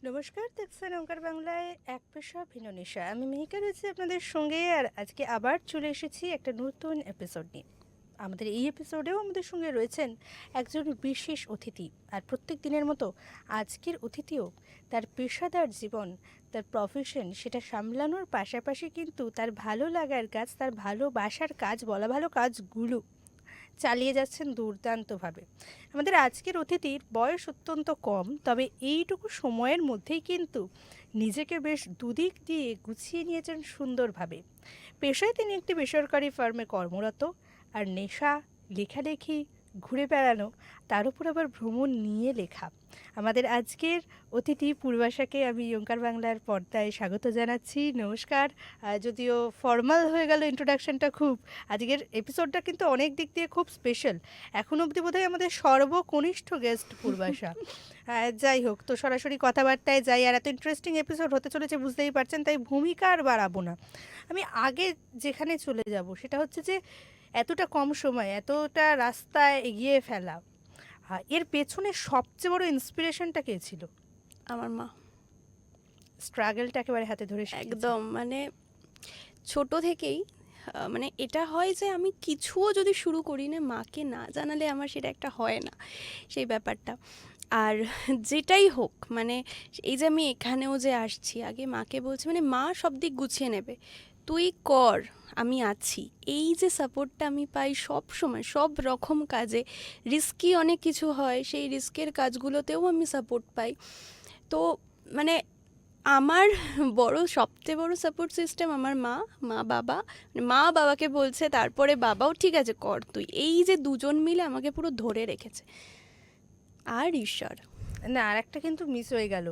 নমস্কার, দেখছেন ওঙ্কার বাংলায় এক পেশা ভিন্ন নেশা। আমি মেহিকা রয়েছি আপনাদের সঙ্গে, আর আজকে আবার চলে এসেছি একটা নতুন এপিসোড নিয়ে। আমাদের এই এপিসোডেও আমাদের সঙ্গে রয়েছেন একজন বিশেষ অতিথি, আর প্রত্যেক দিনের মতো আজকের অতিথিও তার পেশাদার জীবন, তার প্রফেশন সেটা সামলানোর পাশাপাশি কিন্তু তার ভালো লাগার কাজ, তার ভালোবাসার কাজ, বলা ভালো কাজগুলো চালিয়ে যাচ্ছেন দুর্দান্তভাবে। আমাদের আজকের অতিথির বয়স অত্যন্ত কম, তবে এইটুকু সময়ের মধ্যেই কিন্তু নিজেকে বেশ দুদিক দিয়ে গুছিয়ে নিয়েছেন সুন্দরভাবে। পেশায় তিনি একটি বেসরকারি ফার্মে কর্মরত, আর নেশা লেখালেখি, ঘুরে বেড়ানো, তার উপর আবার ভ্রমণ নিয়ে লেখা। আমাদের আজকের অতিথি পূর্বাশাকে আমি ওঙ্কার বাংলার পর্দায় স্বাগত জানাচ্ছি। নমস্কার। যদিও ফর্মাল হয়ে গেল ইন্ট্রোডাকশনটা খুব, আজকের এপিসোডটা কিন্তু অনেক দিক দিয়ে খুব স্পেশাল। এখন অবধি বোধহয় আমাদের সর্বকনিষ্ঠ গেস্ট পূর্বাশা। যাই হোক, তো সরাসরি কথাবার্তায় যাই। আর এত ইন্টারেস্টিং এপিসোড হতে চলেছে বুঝতেই পারছেন, তাই ভূমিকা আর বাড়াবো না। আমি আগে যেখানে চলে যাব সেটা হচ্ছে যে এতটা কম সময় এতটা রাস্তায় এগিয়ে ফেলা, এর পেছনে সবচেয়ে বড় ইন্সপিরেশনটা কে ছিল? আমার মা। স্ট্রাগলটা একেবারে হাতে ধরে শিখিয়েছে। একদম মানে ছোট থেকেই মানে এটা হয় যে আমি কিছুও যদি শুরু করি না, মাকে না জানালে আমার সেটা একটা হয় না, সেই ব্যাপারটা। আর যেটাই হোক, মানে এই যে আমি এখানেও যে আসছি, আগে মাকে বলছি মানে মা সব দিক গুছিয়ে নেবে, তুই কর, আমি আছি। এই যে সাপোর্টটা আমি পাই সব সময়, সব রকম কাজে, রিস্কি অনেক কিছু হয়, সেই রিস্কের কাজগুলোতেও আমি সাপোর্ট পাই। তো মানে আমার সবচেয়ে বড় সাপোর্ট সিস্টেম আমার মা। বাবা, মানে মা বাবাকে বলছে, তারপরে বাবাও ঠিক আছে কর তুই, এই যে দুজন মিলে আমাকে পুরো ধরে রেখেছে। আর ঈশ্বর। না, আর একটা কিন্তু মিস হয়ে গেল,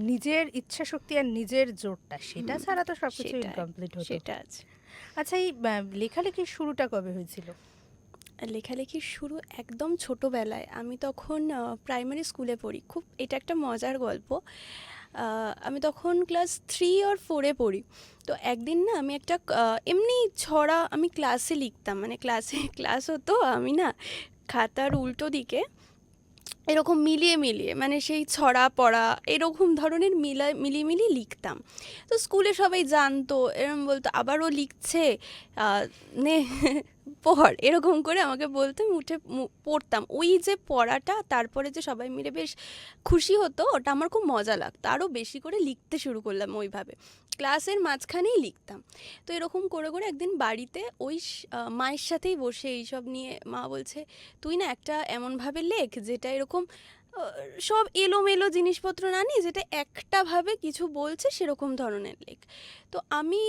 নিজের ইচ্ছা শক্তি আর নিজের জোরটা, সেটা ছাড়া তো সব কিছু সেটাই, ইনকমপ্লিট হতো। সেটা আছে। আচ্ছা, এই লেখালেখির শুরুটা কবে হয়েছিল? লেখালেখির শুরু একদম ছোটোবেলায়। আমি তখন প্রাইমারি স্কুলে পড়ি। খুব এটা একটা মজার গল্প। আমি তখন ক্লাস 3 or 4 পড়ি। তো একদিন না আমি একটা এমনি ছড়া আমি ক্লাসে লিখতাম, মানে ক্লাস হতো, আমি না খাতার উল্টো দিকে এরকম মিলিয়ে মিলিয়ে, মানে সেই ছড়া পড়া এরকম ধরনের মিলিয়ে মিলিয়ে লিখতাম। তো স্কুলে সবাই জানতো, এরকম বলতো আবারও লিখছে, নে পড়, এরকম করে আমাকে বলতো, আমি উঠে পড়তাম। ওই যে পড়াটা, তারপরে যে সবাই মিলে বেশ খুশি হতো, ওটা আমার খুব মজা লাগতো। আরও বেশি করে লিখতে শুরু করলাম ওইভাবে, ক্লাসের মাঝখানেই লিখতাম। তো এরকম করে করে একদিন বাড়িতে ওই মায়ের সাথেই বসে এইসব নিয়ে মা বলছে, তুই না একটা এমনভাবে লেখ যেটা এরকম সব এলোমেলো জিনিসপত্র না নিয়ে, যেটা একটাভাবে কিছু বলছে সেরকম ধরনের লেখ। তো আমি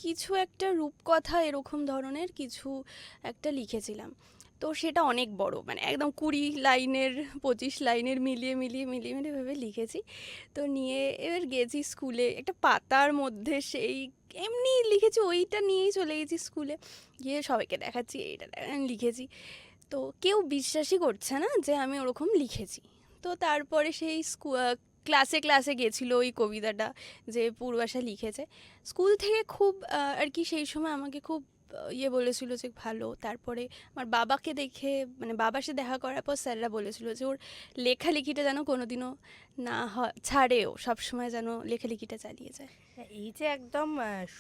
কিছু একটা রূপকথা এরকম ধরনের কিছু একটা লিখেছিলাম। তো সেটা অনেক বড়, মানে একদম 20 লাইনের 25 লাইনের মিলিয়ে মিলিয়ে মিলিয়ে মিলিয়ে ভেবে লিখেছি। তো নিয়ে এবার গেছি স্কুলে, একটা পাতার মধ্যে সেই এমনি লিখেছি, ওইটা নিয়েই চলে গেছি স্কুলে, গিয়ে সবাইকে দেখাচ্ছি এইটা লিখেছি। তো কেউ বিশ্বাসই করছে না যে আমি ওরকম লিখেছি। তো তারপরে সেই ক্লাসে ক্লাসে গেছিলো ওই কবিতাটা যে পূর্বাশা লিখেছে। স্কুল থেকে খুব আর কি সেই সময় আমাকে খুব ইয়ে বলেছিল যে ভালো। তারপরে আমার বাবাকে দেখে, মানে বাবার সাথে দেখা করার পর স্যাররা বলেছিল যে ওর লেখালেখিটা যেন কোনোদিনও না ছাড়েও, সবসময় যেন লেখালেখিটা চালিয়ে যায়। এই যে একদম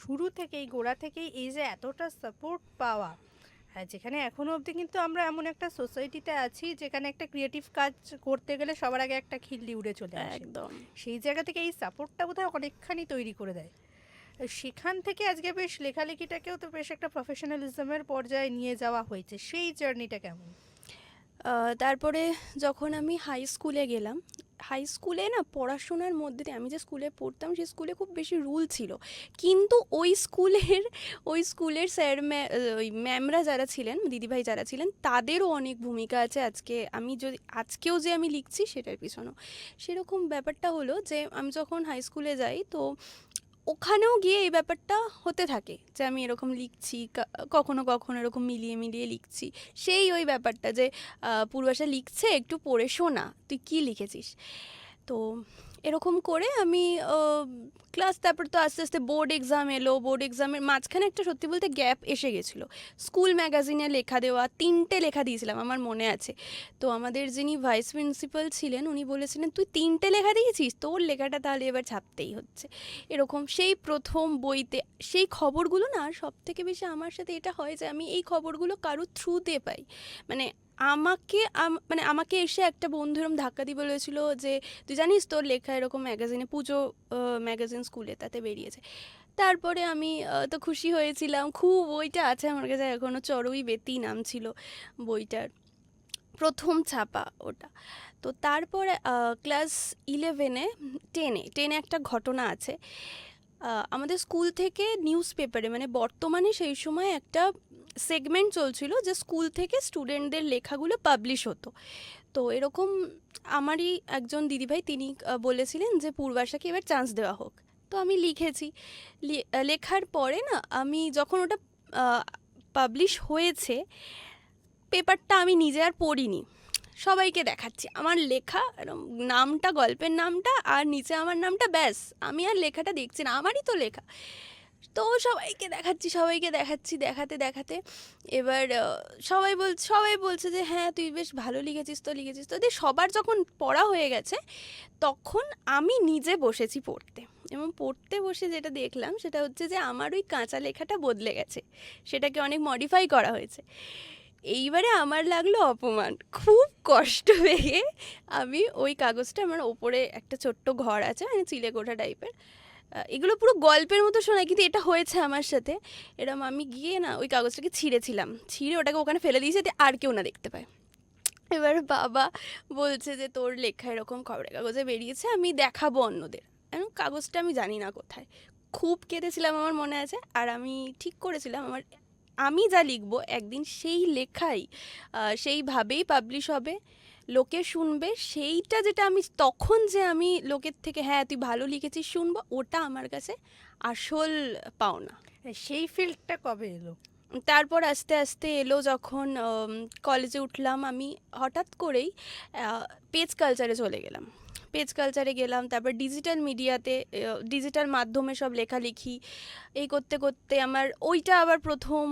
শুরু থেকেই, গোড়া থেকেই এই যে এতটা সাপোর্ট পাওয়া, হ্যাঁ, যেখানে এখনো অবধি কিন্তু আমরা এমন একটা সোসাইটিতে আছি যেখানে একটা ক্রিয়েটিভ কাজ করতে গেলে সবার আগে একটা খিল্লি উড়ে চলে আসে। একদম। সেই জায়গা থেকে এই সাপোর্টটা বোধহয় অনেকখানি তৈরি করে দেয়। সেখান থেকে আজকে বেশ লেখালেখিটাকেও তো বেশ একটা প্রফেশনালিজমের পর্যায়ে নিয়ে যাওয়া হয়েছে, সেই জার্নিটা কেমন? তারপরে যখন আমি হাই স্কুলে গেলাম, হাই স্কুলে না পড়াশোনার মধ্যে দিয়ে, আমি যে স্কুলে পড়তাম সেই স্কুলে খুব বেশি রুল ছিল। কিন্তু ওই স্কুলের ওই ম্যামরা যারা ছিলেন, দিদিভাই যারা ছিলেন, তাদেরও অনেক ভূমিকা আছে আজকে আমি যদি আজকেও যে আমি লিখছি সেটার পিছনেও। সেরকম ব্যাপারটা হলো যে আমি যখন হাই স্কুলে যাই, তো ওখানেও গিয়ে এই ব্যাপারটা হতে থাকে যে আমি এরকম লিখছি, কখনো কখনো এরকম মিলিয়ে মিলিয়ে লিখছি। সেই ওই ব্যাপারটা যে পূর্বাশা লিখছে, একটু পড়ে শোনা তুই কী লিখেছিস। তো এরকম করে আমি ক্লাস, তারপর তো আস্তে আস্তে বোর্ড এক্সাম এলো। বোর্ড এক্সামের মাঝখানে একটা সত্যি বলতে গ্যাপ এসে গেছিলো। স্কুল ম্যাগাজিনে লেখা দেওয়া 3টে লেখা দিয়েছিলাম, আমার মনে আছে। তো আমাদের যিনি ভাইস প্রিন্সিপাল ছিলেন উনি বলেছিলেন, তুই 3টে লেখা দিয়েছিস, তোর লেখাটা তাহলে এবার ছাপতেই হচ্ছে। এরকম সেই প্রথম বইতে সেই খবরগুলো না, আর সব থেকে বেশি আমার সাথে এটা হয় যে আমি এই খবরগুলো কারোর থ্রুতে পাই। মানে আমাকে এসে একটা বন্ধু এরকম ধাক্কা দিয়ে বলেছিল যে, তুই জানিস তোর লেখা এরকম ম্যাগাজিনে, পুজো ম্যাগাজিন স্কুলে, তাতে বেরিয়েছে। তারপরে আমি তো খুশি হয়েছিলাম খুব। বইটা আছে আমার কাছে এখনও, চড়ুই বেতি নাম ছিল বইটার, প্রথম ছাপা ওটা। তো তারপরে ক্লাস 11-এ, টেনে একটা ঘটনা আছে। আমাদের স্কুল থেকে নিউজ পেপারে, মানে বর্তমানে সেই সময় একটা সেগমেন্ট চলছিল যে স্কুল থেকে স্টুডেন্টদের লেখাগুলো পাবলিশ হতো। তো এরকম আমারই একজন দিদিভাই, তিনি বলেছিলেন যে পূর্বাশাকে এবার চান্স দেওয়া হোক। তো আমি লিখেছি। লেখার পরে না, আমি যখন ওটা পাবলিশ হয়েছে, পেপারটা আমি নিজে আর পড়িনি, সবাইকে দেখাচ্ছি আমার লেখা, নামটা, গল্পের নামটা আর নিচে আমার নামটা, ব্যাস। আমি আর লেখাটা দেখছি না, আমারই তো লেখা। তো সবাইকে দেখাচ্ছি, দেখাতে দেখাতে এবার সবাই বলছে যে হ্যাঁ তুই বেশ ভালো লিখেছিস তো দিয়ে সবার যখন পড়া হয়ে গেছে, তখন আমি নিজে বসেছি পড়তে। এবং পড়তে বসে যেটা দেখলাম সেটা হচ্ছে যে আমার ওই কাঁচা লেখাটা বদলে গেছে, সেটাকে অনেক মডিফাই করা হয়েছে। এইবারে আমার লাগলো অপমান, খুব কষ্ট পেয়ে আমি ওই কাগজটা, আমার ওপরে একটা ছোট্ট ঘর আছে, মানে চিলেকোঠা টাইপের, এগুলো পুরো গল্পের মতো শোনায় কিন্তু এটা হয়েছে আমার সাথে। এরম আমি গিয়ে না ওই কাগজটাকে ছিঁড়েছিলাম, ছিঁড়ে ওটাকে ওখানে ফেলে দিয়েছি যাতে আর কেউ না দেখতে পায়। এবার বাবা বলছে যে তোর লেখা এরকম খবরের কাগজে বেরিয়েছে, আমি দেখাবো অন্যদের। কাগজটা আমি জানি না কোথায়। খুব কেঁদেছিলাম, আমার মনে আছে। আর আমি ঠিক করেছিলাম আমি যা লিখবো একদিন সেই লেখাই সেইভাবেই পাবলিশ হবে, লোকে শুনবে। সেইটা যেটা আমি তখন যে আমি লোকের থেকে হ্যাঁ তুই ভালো লিখেছিস শুনবো, ওটা আমার কাছে আসল পাওনা। সেই ফিল্ডটা কবে এলো? তারপর আস্তে আস্তে এলো যখন কলেজে উঠলাম, আমি হঠাৎ করেই পেজ কালচারে চলে গেলাম। পেজ কালচারে গেলাম, তারপর ডিজিটাল মিডিয়াতে, ডিজিটাল মাধ্যমে সব লেখালেখি, এই করতে করতে আমার ওইটা আবার প্রথম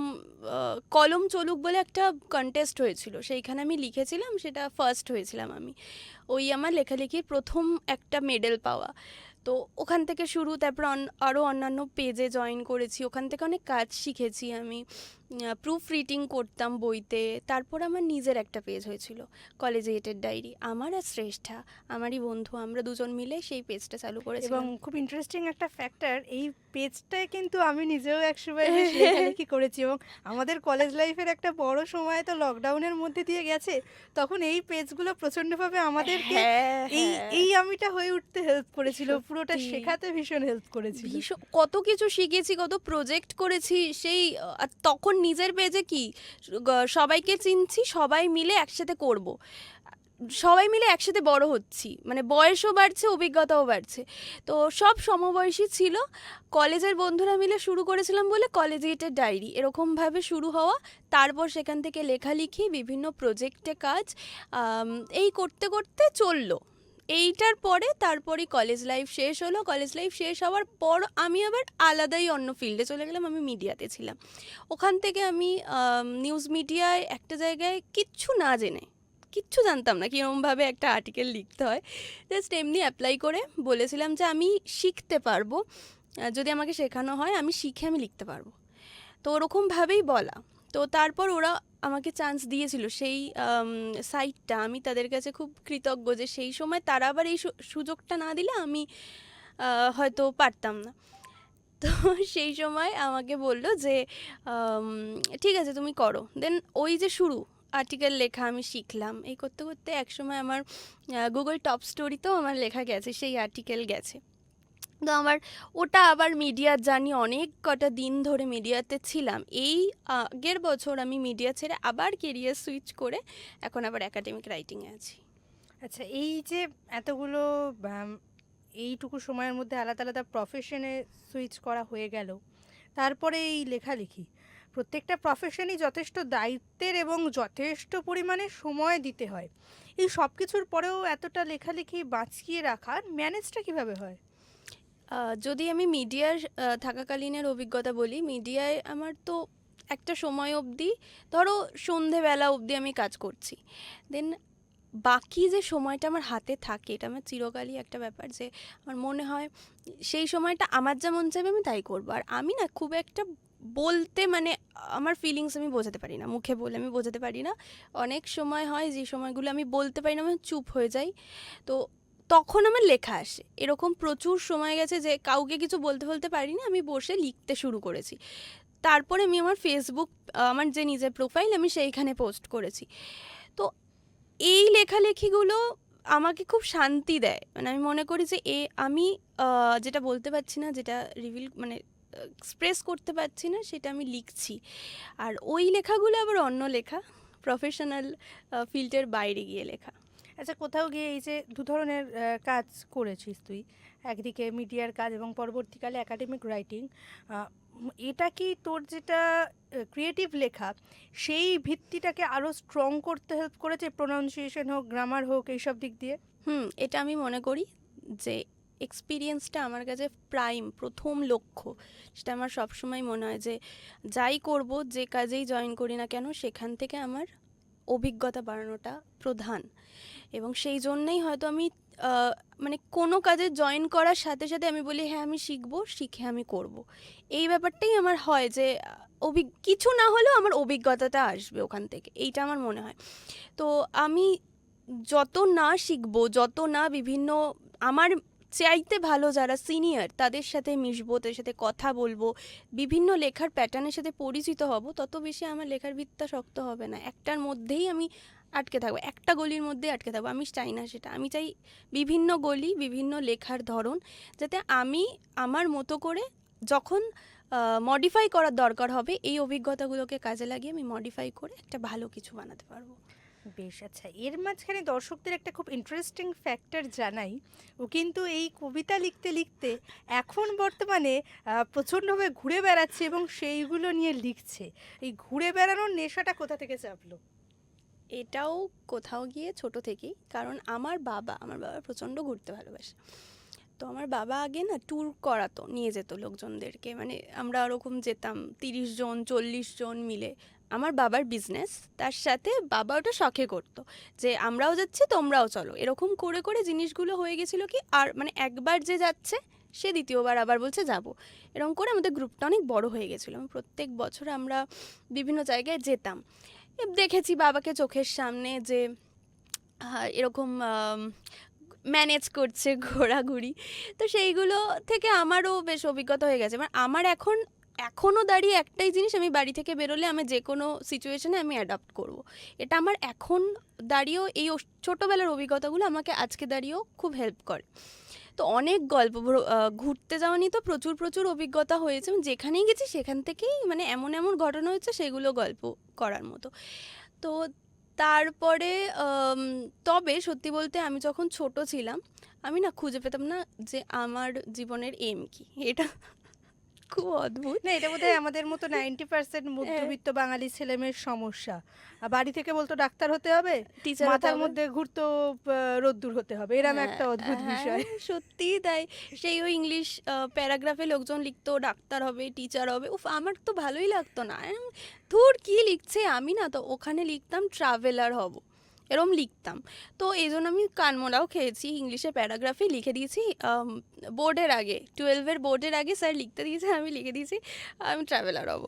কলম চলুক বলে একটা কন্টেস্ট হয়েছিল, সেইখানে আমি লিখেছিলাম, সেটা ফার্স্ট হয়েছিলাম আমি। ওই আমার লেখালেখির প্রথম একটা মেডেল পাওয়া। তো ওখান থেকে শুরু, তারপর আরও অন্যান্য পেজে জয়েন করেছি, ওখান থেকে অনেক কাজ শিখেছি আমি। প্রুফ রিডিং করতাম বইতে। তারপর আমার নিজের একটা পেজ হয়েছিল, কলেজিয়েটেড ডায়েরি। আমার আর শ্রেষ্ঠা, আমারই বন্ধু, আমরা দুজন মিলে সেই পেজটা চালু এবং করেছিলাম। খুব ইন্টারেস্টিং একটা ফ্যাক্টর, এই পেজটায় কিন্তু আমি নিজেও একসময় বেশ লেখালেখি করেছি, এবং আমাদের কলেজ লাইফের একটা বড় সময় তো লকডাউনের মধ্যে দিয়ে গেছে। তখন এই পেজগুলো প্রচণ্ডভাবে আমাদেরকে হ্যাঁ, এই হ্যাঁ, এই আমিটা হয়ে উঠতে হেল্প করেছিল, পুরোটা সত্যি। শেখাতে ভীষণ হেল্প করেছিল। ভীষণ কত কিছু শিখেছি, কত প্রজেক্ট করেছি সেই। আর তখন নিজের পেজে কি, সবাইকে চিনছি, সবাই মিলে একসাথে করব, সবাই মিলে একসাথে বড় হচ্ছি, মানে বয়সও বাড়ছে, অভিজ্ঞতাও বাড়ছে। তো সব সমবয়সী ছিল, কলেজের বন্ধুরা মিলে শুরু করেছিলাম বলে কলেজিয়েটেড ডায়েরি এরকমভাবে শুরু হওয়া। তারপর সেখান থেকে লেখালেখি, বিভিন্ন প্রজেক্টে কাজ, এই করতে করতে চললো। এইটার পরে তারপরই কলেজ লাইফ শেষ হলো। কলেজ লাইফ শেষ হওয়ার পর আমি আবার আলাদাই অন্য ফিল্ডে চলে গেলাম, আমি মিডিয়াতে ছিলাম। ওখান থেকে আমি নিউজ মিডিয়ায় একটা জায়গায় কিচ্ছু না জেনে, কিচ্ছু জানতাম না কীরকমভাবে একটা আর্টিকেল লিখতে হয়, জাস্ট এমনি অ্যাপ্লাই করে বলেছিলাম যে আমি শিখতে পারবো, যদি আমাকে শেখানো হয় আমি শিখে আমি লিখতে পারবো। তো ওরকমভাবেই বলা। তো তারপর ওরা আমাকে চান্স দিয়েছিল সেই সাইটটা, আমি তাদের কাছে খুব কৃতজ্ঞ যে সেই সময় তারা আবার এই সুযোগটা না দিলে আমি হয়তো পারতাম না। তো সেই সময় আমাকে বললো যে ঠিক আছে তুমি করো। দেন ওই যে শুরু আর্টিকেল লেখা আমি শিখলাম, এই করতে করতে একসময় আমার গুগল টপ স্টোরিতেও আমার লেখা গেছে, সেই আর্টিকেল গেছে। তো আমার ওটা আবার মিডিয়ার জার্নি, অনেক কটা দিন ধরে মিডিয়াতে ছিলাম। এই আগের বছর আমি মিডিয়া ছেড়ে আবার কেরিয়ার সুইচ করে এখন আবার একাডেমিক রাইটিংয়ে আছি। আচ্ছা, এই যে এতগুলো এইটুকু সময়ের মধ্যে আলাদা আলাদা প্রফেশনে সুইচ করা হয়ে গেল, তারপরে এই লেখালেখি, প্রত্যেকটা প্রফেশনই যথেষ্ট দায়িত্বের এবং যথেষ্ট পরিমাণে সময় দিতে হয়। এই সব কিছুর পরেও এতটা লেখালেখি বাঁচিয়ে রাখার ম্যানেজটা কিভাবে হয়? যদি আমি মিডিয়ার থাকাকালীনের অভিজ্ঞতা বলি, মিডিয়ায় আমার তো একটা সময় অবধি, ধরো সন্ধেবেলা অবধি আমি কাজ করছি। দেন বাকি যে সময়টা আমার হাতে থাকে, এটা আমার চিরকালই একটা ব্যাপার যে আমার মনে হয় সেই সময়টা আমার যা মন চাইবে আমি তাই করবো। আর আমি না খুব একটা বলতে, মানে আমার ফিলিংস আমি বোঝাতে পারি না, মুখে বলে আমি বোঝাতে পারি না। অনেক সময় হয় যে সময়গুলো আমি বলতে পারি না, আমি চুপ হয়ে যাই। তো তখন আমার লেখা আসে। এরকম প্রচুর সময় গেছে যে কাউকে কিছু বলতে বলতে পারি না, আমি বসে লিখতে শুরু করেছি। তারপরে আমি আমার ফেসবুক, আমার যে নিজের প্রোফাইল, আমি সেইখানে পোস্ট করেছি। তো এই লেখালেখিগুলো আমাকে খুব শান্তি দেয়। মানে আমি মনে করি যে আমি যেটা বলতে পারছি না, যেটা রিভিল মানে এক্সপ্রেস করতে পারছি না, সেটা আমি লিখছি। আর ওই লেখাগুলো আবার অন্য লেখা, প্রফেশনাল ফিল্ডের বাইরে গিয়ে লেখা। আচ্ছা, কোথাও গিয়ে এই যে দু ধরনের কাজ করেছিস তুই, একদিকে মিডিয়ার কাজ এবং পরবর্তীকালে একাডেমিক রাইটিং, এটা কি তোর যেটা ক্রিয়েটিভ লেখা সেই ভিত্তিটাকে আরও স্ট্রং করতে হেল্প করেছে? প্রোনাউন্সিয়েশন হোক, গ্রামার হোক, এইসব দিক দিয়ে? এটা আমি মনে করি যে এক্সপিরিয়েন্সটা আমার কাছে প্রথম লক্ষ্য। সেটা আমার সবসময় মনে হয় যে যাই করব, যে কাজেই জয়েন করি না কেন, সেখান থেকে আমার অভিজ্ঞতা বাড়ানোটা প্রধান। এবং সেই জন্যেই হয়তো আমি মানে কোনো কাজে জয়েন করার সাথে সাথে আমি বলি হ্যাঁ আমি শিখবো, শিখে আমি করব। এই ব্যাপারটাই আমার হয় যে কিছু না হলেও আমার অভিজ্ঞতাটা আসবে ওখান থেকে, এইটা আমার মনে হয়। তো আমি যত না শিখবো, যত না বিভিন্ন আমার চাইতে ভালো যারা সিনিয়র তাদের সাথে মিশবো, তাদের সাথে কথা বলবো, বিভিন্ন লেখার প্যাটার্নের সাথে পরিচিত হব, তত বেশি আমার লেখার ভিতটা শক্ত হবে না। একটার মধ্যেই আমি আটকে থাকবো, একটা গলির মধ্যেই আটকে থাকবো। আমি চাই না সেটা। আমি চাই বিভিন্ন গলি, বিভিন্ন লেখার ধরন, যাতে আমি আমার মতো করে যখন মডিফাই করার দরকার হবে, এই অভিজ্ঞতাগুলোকে কাজে লাগিয়ে আমি মডিফাই করে একটা ভালো কিছু বানাতে পারবো। বেশ, আচ্ছা, এর মাঝখানে দর্শকদের একটা খুব ইন্টারেস্টিং ফ্যাক্টর জানাই। ও কিন্তু এই কবিতা লিখতে লিখতে এখন বর্তমানে প্রচণ্ডভাবে ঘুরে বেড়াচ্ছে এবং সেইগুলো নিয়ে লিখছে। এই ঘুরে বেড়ানোর নেশাটা কোথা থেকে চাপলো? এটাও কোথাও গিয়ে ছোট থেকেই, কারণ আমার বাবা প্রচণ্ড ঘুরতে ভালোবাসে। তো আমার বাবা আগে না ট্যুর করাতো, নিয়ে যেত লোকজনদেরকে, মানে আমরা ওরকম যেতাম 30 জন 40 জন মিলে। আমার বাবার বিজনেস, তার সাথে বাবা ওটা শখে করতো যে আমরাও যাচ্ছি তোমরাও চলো। এরকম করে করে জিনিসগুলো হয়ে গেছিলো কি, আর মানে একবার যে যাচ্ছে সে দ্বিতীয়বার আবার বলছে যাব। এরকম করে আমাদের গ্রুপটা অনেক বড় হয়ে গেছিলো। প্রত্যেক বছর আমরা বিভিন্ন জায়গায় যেতাম। দেখেছি বাবাকে চোখের সামনে যে এরকম ম্যানেজ করছে ঘোরাঘুরি। তো সেইগুলো থেকে আমারও বেশ অভিজ্ঞতা হয়ে গেছে। মানে আমার এখনও দাঁড়িয়ে একটাই জিনিস, আমি বাড়ি থেকে বেরোলে আমি যে কোনো সিচুয়েশনে আমি অ্যাডাপ্ট করব। এটা আমার এখন দাঁড়িয়েও, এই ছোটোবেলার অভিজ্ঞতাগুলো আমাকে আজকে দাঁড়িয়েও খুব হেল্প করে। তো অনেক গল্প, ঘুরতে যাওয়া নিয়ে তো প্রচুর প্রচুর অভিজ্ঞতা হয়েছে। যেখানেই গেছি সেখান থেকেই মানে এমন এমন ঘটনা হচ্ছে, সেগুলো গল্প করার মতো। তো তারপরে তবে সত্যি বলতে আমি যখন ছোট ছিলাম, আমি না খুঁজে পেতাম না যে আমার জীবনের এম কি। এটা খুব অদ্ভুত। না, এটা বোধহয় আমাদের মতো 90% মধ্যবিত্ত বাঙালি ছেলেমেয়ের সমস্যা। বাড়ি থেকে বলতো ডাক্তার হতে হবে, টিচার মাথার মধ্যে ঘুরতো রোদ্দুর হতে হবে, এরম একটা অদ্ভুত বিষয়। সত্যিই তাই। সেই ওই ইংলিশ প্যারাগ্রাফে লোকজন লিখতো ডাক্তার হবে, টিচার হবে। উফ, আমার তো ভালোই লাগতো না। ধুর, কি লিখছে। আমি না তো ওখানে লিখতাম ট্রাভেলার হব, এরম লিখতাম। তো এই জন্য আমি কানমোলাও খেয়েছি, ইংলিশে প্যারাগ্রাফে লিখে দিয়েছি বোর্ডের আগে, 12-এর বোর্ডের আগে স্যার লিখতে দিয়েছে, আমি লিখে দিয়েছি আমি ট্রাভেলার হব।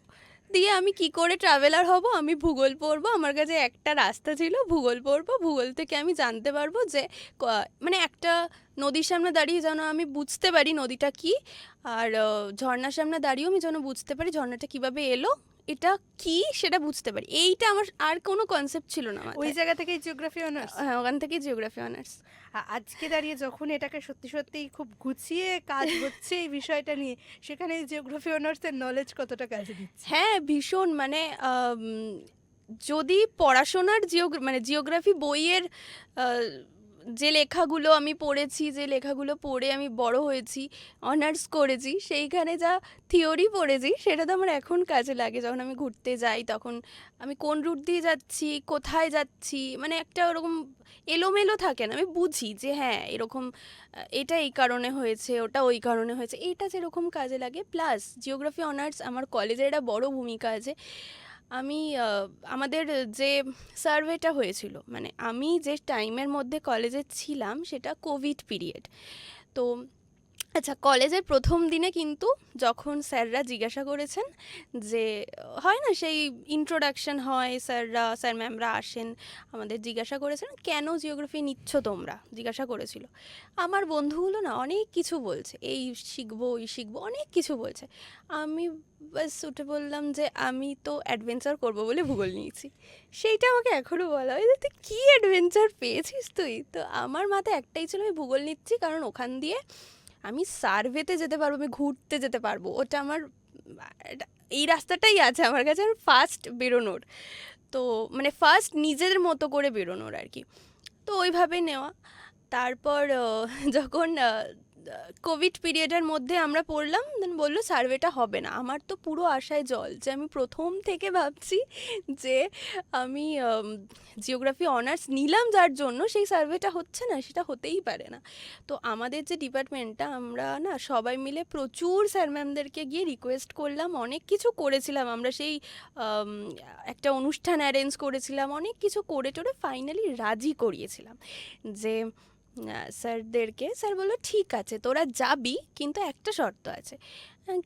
দিয়ে আমি কি করে ট্রাভেলার হব, আমি ভূগোল পড়বো। আমার কাছে একটা রাস্তা ছিল, ভূগোল পড়বো। ভূগোল থেকে আমি জানতে পারবো যে মানে একটা নদীর সামনে দাঁড়িয়ে যেন আমি বুঝতে পারি নদীটা কি, আর ঝর্ণার সামনে দাঁড়িয়েও আমি যেন বুঝতে পারি ঝর্ণাটা কিভাবে এলো, এটা কি সেটা বুঝতে পারি। এইটা আমার আর কোনো কনসেপ্ট ছিল না ওই জায়গা থেকেই জিওগ্রাফি অনার্স? হ্যাঁ, ওখান থেকেই জিওগ্রাফি অনার্স। আজকে দাঁড়িয়ে যখন এটাকে সত্যি সত্যিই খুব গুছিয়ে কাজ হচ্ছে এই বিষয়টা নিয়ে, সেখানে জিওগ্রাফি অনার্সের নলেজ কতটা কাজে দিচ্ছে? হ্যাঁ, ভীষণ। মানে যদি পড়াশোনার জিওগ্রাফি বইয়ের যে লেখাগুলো আমি পড়েছি, যে লেখাগুলো পড়ে আমি বড় হয়েছি, অনার্স করেছি, সেইখানে যা থিওরি পড়েছি সেটা তো আমার এখন কাজে লাগে। যখন আমি ঘুরতে যাই তখন আমি কোন রুট দিয়ে যাচ্ছি, কোথায় যাচ্ছি, মানে একটা ওরকম এলোমেলো থাকে না, আমি বুঝি যে হ্যাঁ এরকম এটা এই কারণে হয়েছে, ওটা ওই কারণে হয়েছে, এটা যেরকম কাজে লাগে। প্লাস জিওগ্রাফি অনার্স আমার কলেজের একটা বড় ভূমিকা আছে। আমি আমাদের যে সার্ভেটা হয়েছিল, মানে আমি যে টাইমের মধ্যে কলেজে ছিলাম সেটা কোভিড পিরিয়ড। তো আচ্ছা, কলেজের প্রথম দিনে কিন্তু যখন স্যাররা জিজ্ঞাসা করেছেন যে হয় না সেই ইন্ট্রোডাকশন হয়, স্যার ম্যামরা আসেন, আমাদের জিজ্ঞাসা করেছেন কেন জিওগ্রাফি নিচ্ছ তোমরা, জিজ্ঞাসা করেছিল। আমার বন্ধুগুলো না অনেক কিছু বলছে, এই শিখবো ওই শিখবো, অনেক কিছু বলছে। আমি বাস উঠে বললাম যে আমি তো অ্যাডভেঞ্চার করবো বলে ভূগোল নিয়েছি। সেইটা আমাকে এখনও বলা হয় যে তুই কী অ্যাডভেঞ্চার পেয়েছিস তুই। তো আমার মাথায় একটাই ছিল আমি ভূগোল নিচ্ছি কারণ ওখান দিয়ে আমি সার্ভেতে যেতে পারবো, আমি ঘুরতে যেতে পারবো, ওটা আমার এই রাস্তাটাই আছে আমার কাছে আর ফার্স্ট বেরোনোর। তো মানে ফার্স্ট নিজের মতো করে বেরোনোর আর কি। তো ওইভাবে নেওয়া। তারপর যখন কোভিড পিরিয়ডের মধ্যে আমরা পড়লাম, দেন বললো সার্ভেটা হবে না। আমার তো পুরো আশায় জল, যে আমি প্রথম থেকে ভাবছি যে আমি জিওগ্রাফি অনার্স নিলাম যার জন্য সেই সার্ভেটা হচ্ছে না, সেটা হতেই পারে না। তো আমাদের যে ডিপার্টমেন্টটা, আমরা না সবাই মিলে প্রচুর স্যার ম্যামদেরকে গিয়ে রিকোয়েস্ট করলাম, অনেক কিছু করেছিলাম আমরা, সেই একটা অনুষ্ঠান অ্যারেঞ্জ করেছিলাম, অনেক কিছু করে টোরে ফাইনালি রাজি করিয়েছিলাম যে স্যারদেরকে। স্যার বললো ঠিক আছে তোরা যাবি, কিন্তু একটা শর্ত আছে।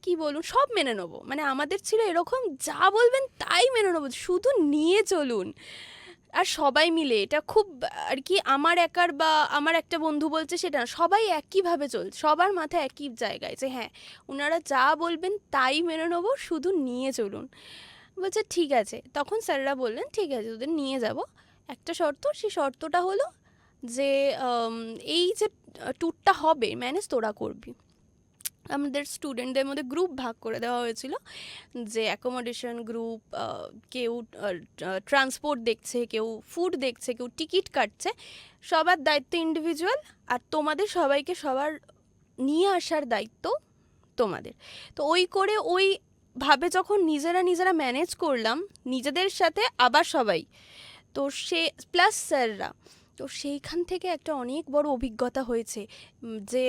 কি বলুন, সব মেনে নেবো, মানে আমাদের ছিল এরকম যা বলবেন তাই মেনে নেবো, শুধু নিয়ে চলুন। আর সবাই মিলে, এটা খুব আর কি আমার একার বা আমার একটা বন্ধু বলছে সেটা না, সবাই একইভাবে চলছে, সবার মাথায় একই জায়গায় যে হ্যাঁ ওনারা যা বলবেন তাই মেনে নেবো, শুধু নিয়ে চলুন। বলছে ঠিক আছে। তখন স্যাররা বললেন ঠিক আছে তোদের নিয়ে যাব, একটা শর্ত, সেই শর্তটা হলো যে এই যে ট্যুরটা হবে ম্যানেজ তোরা করবি। আমাদের স্টুডেন্টদের মধ্যে গ্রুপ ভাগ করে দেওয়া হয়েছিল, যে অ্যাকোমোডেশন গ্রুপ, কেউ ট্রান্সপোর্ট দেখছে, কেউ ফুড দেখছে, কেউ টিকিট কাটছে, সবার দায়িত্ব ইন্ডিভিজুয়াল, আর তোমাদের সবাইকে সবার নিয়ে আসার দায়িত্ব তোমাদের। তো ওই করে ওই ভাবে যখন নিজেরা ম্যানেজ করলাম নিজেদের সাথে, আবার সবাই, তো সে প্লাস স্যাররা, তো সেইখান থেকে একটা অনেক বড় অভিজ্ঞতা হয়েছে যে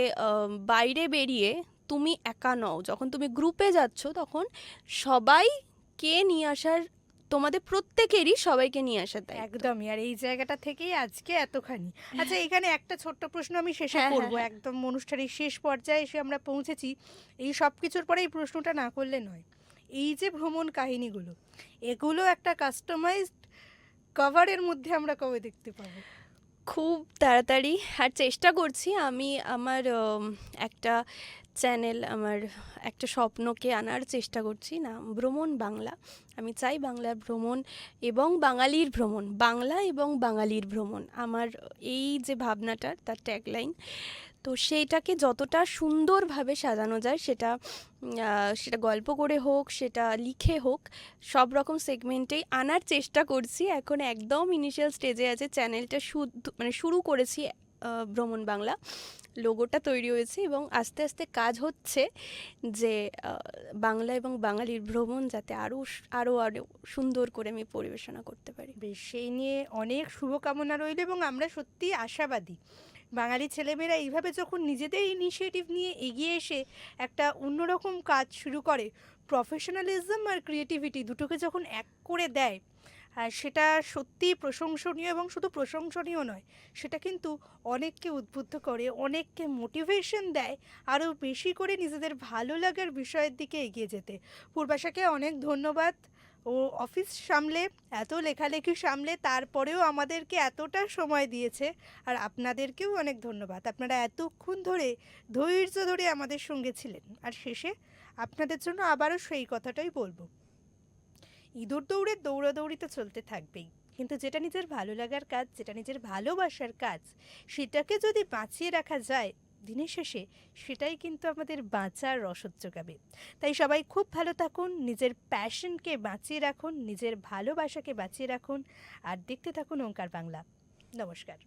বাইরে বেরিয়ে তুমি একা নও, যখন তুমি গ্রুপে যাচ্ছ তখন সবাইকে নিয়ে আসার, তোমাদের প্রত্যেকেরই সবাইকে নিয়ে আসার দায়িত্ব। একদমই। আর এই জায়গাটা থেকেই আজকে এতখানি। আচ্ছা, এখানে একটা ছোট্ট প্রশ্ন আমি শেষে হ্যাঁ, করব। হ্যাঁ, হ্যাঁ। একদম অনুষ্ঠানের শেষ পর্যায়ে এসে আমরা পৌঁছেছি। এই সব কিছুর পরে এই প্রশ্নটা না করলে নয়। এই যে ভ্রমণ কাহিনীগুলো, এগুলো একটা কাস্টমাইজড কভারের মধ্যে আমরা কবে দেখতে পাবো? খুব তাড়াতাড়ি, আর চেষ্টা করছি আমি আমার একটা চ্যানেল, আমার একটা স্বপ্নকে আনার চেষ্টা করছি, না ভ্রমণ বাংলা। আমি চাই বাংলার ভ্রমণ এবং বাঙালির ভ্রমণ, বাংলা এবং বাঙালির ভ্রমণ, আমার এই যে ভাবনাটার তার ট্যাগলাইন। তো সেইটাকে যতটা সুন্দরভাবে সাজানো যায়, সেটা সেটা গল্প করে হোক, সেটা লিখে হোক, সব রকম সেগমেন্টেই আনার চেষ্টা করছি। এখন একদম ইনিশিয়াল স্টেজে আছে চ্যানেলটা, মানে শুরু করেছি ভ্রমণ বাংলা, লোগোটা তৈরি হয়েছে এবং আস্তে আস্তে কাজ হচ্ছে যে বাংলা এবং বাঙালির ভ্রমণ যাতে আরও আরও আরও সুন্দর করে আমি পরিবেশনা করতে পারি। বেশ, সেই নিয়ে অনেক শুভকামনা রইল এবং আমরা সত্যিই আশাবাদী। বাঙালি ছেলেমেয়েরা এইভাবে যখন নিজেদের ইনিশিয়েটিভ নিয়ে এগিয়ে এসে একটা অন্যরকম কাজ শুরু করে, প্রফেশনালিজম আর ক্রিয়েটিভিটি দুটোকে যখন এক করে দেয়, আর সেটা সত্যিই প্রশংসনীয়। এবং শুধু প্রশংসনীয় নয়, সেটা কিন্তু অনেককে উদ্বুদ্ধ করে, অনেককে মোটিভেশন দেয় আরও বেশি করে নিজেদের ভালো লাগার বিষয়ের দিকে এগিয়ে যেতে। পূর্বাশাকে অনেক ধন্যবাদ। ও অফিস সামলে, এত লেখালেখি সামলে, তারপরেও আমাদেরকে এতটা সময় দিয়েছে। আর আপনাদেরকেও অনেক ধন্যবাদ, আপনারা এতক্ষণ ধরে ধৈর্য ধরে আমাদের সঙ্গে ছিলেন। আর শেষে আপনাদের জন্য আবারও সেই কথাটাই বলবো, ইঁদুর দৌড়ে দৌড়াদৌড়ি তো চলতে থাকবেই, কিন্তু যেটা নিজের ভালো লাগার কাজ, যেটা নিজের ভালোবাসার কাজ, সেটাকে যদি বাঁচিয়ে রাখা যায় দিনের শেষে, সেটাই কিন্তু আমাদের বাঁচার রসদ যোগাবে। তাই সবাই খুব ভালো থাকুন, নিজের প্যাশনকে বাঁচিয়ে রাখুন, নিজের ভালোবাসাকে বাঁচিয়ে রাখুন, আর দেখতে থাকুন ওঙ্কার বাংলা। নমস্কার।